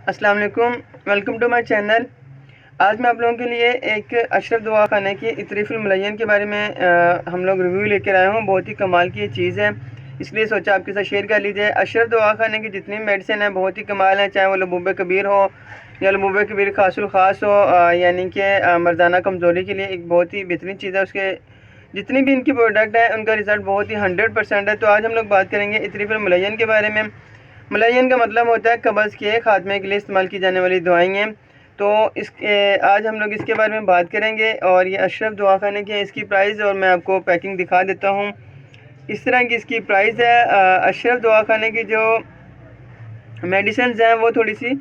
अस्सलाम वालेकुम, welcome to my channel. आज मैं आप लोगों के लिए एक अशरफ दवा खाने की इतरीफुल मुलय्यन के बारे में हम लोग रिव्यू लेकर आए हूँ। बहुत ही कमाल की ये चीज़ है, इसलिए सोचा आपके साथ शेयर कर लीजिए। अशरफ दवा खाने की जितनी मेडिसिन है बहुत ही कमाल है, चाहे वो लबूब कबीर हो या लबूब कबीर खासुल ख़ास हो, यानी कि मर्दाना कमज़ोरी के लिए एक बहुत ही बेहतरीन चीज़ है। उसके जितनी भी इनकी प्रोडक्ट है उनका रिज़ल्ट बहुत ही 100% है। तो आज हम लोग बात करेंगे इतरीफुल मुलय्यन के बारे में। मुलय्यन का मतलब होता है कब्ज़ के खात्मे के लिए इस्तेमाल की जाने वाली दवाएँ। तो आज हम लोग इसके बारे में बात करेंगे और ये अशरफ दवाखाने की है। इसकी प्राइस और मैं आपको पैकिंग दिखा देता हूँ। इस तरह की इसकी प्राइस है। अशरफ दवाखाने की जो मेडिसिन हैं वो थोड़ी सी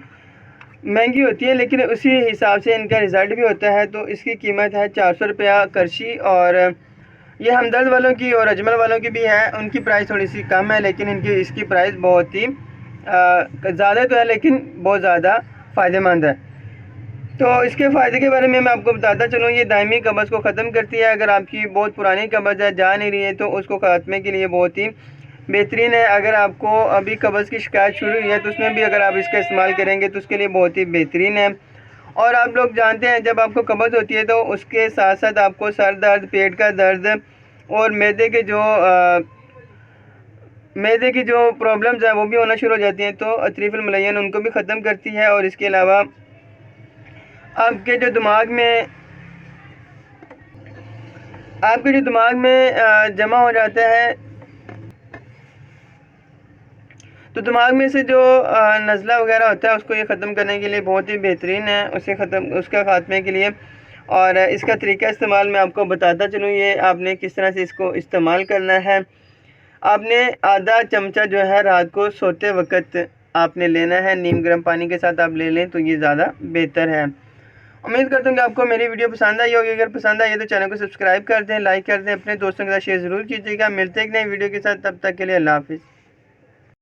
महंगी होती है, लेकिन उसी हिसाब से इनका रिज़ल्ट भी होता है। तो इसकी कीमत है 400 रुपया करशी, और ये हमदर्द वालों की और अजमल वालों की भी है, उनकी प्राइस थोड़ी सी कम है, लेकिन इसकी प्राइस बहुत ही ज़्यादा तो है, लेकिन बहुत ज़्यादा फ़ायदेमंद है। तो इसके फ़ायदे के बारे में मैं आपको बताता चलूँ। ये दायमी कब्ज़ को ख़त्म करती है। अगर आपकी बहुत पुरानी कब्ज़ है, जा नहीं रही है, तो उसको ख़त्मे के लिए बहुत ही बेहतरीन है। अगर आपको अभी कब्ज़ की शिकायत शुरू हुई है तो उसमें भी अगर आप इसका इस्तेमाल करेंगे तो उसके लिए बहुत ही बेहतरीन है। और आप लोग जानते हैं जब आपको कब्ज़ होती है तो उसके साथ साथ आपको सर दर्द, पेट का दर्द और मैदे की जो प्रॉब्लम्स हैं वो भी होना शुरू हो जाती हैं। तो इतरीफुल मुलय्यन उनको भी ख़त्म करती है। और इसके अलावा आपके जो दिमाग में जमा हो जाता है, तो दिमाग में से जो नज़ला वगैरह होता है उसको ये ख़त्म करने के लिए बहुत ही बेहतरीन है, उसका ख़ात्मे के लिए। और इसका तरीका इस्तेमाल मैं आपको बताता चलूँ। ये आपने किस तरह से इसको इस्तेमाल करना है। आपने आधा चमचा जो है रात को सोते वक्त आपने लेना है, नीम गर्म पानी के साथ आप ले लें तो ये ज़्यादा बेहतर है। उम्मीद करता हूँ कि आपको मेरी वीडियो पसंद आई होगी। अगर पसंद आई है तो चैनल को सब्सक्राइब कर दें, लाइक कर दें, अपने दोस्तों के साथ शेयर ज़रूर कीजिएगा। मिलते हैं एक नई वीडियो के साथ, तब तक के लिए अल्लाह हाफ़िज़।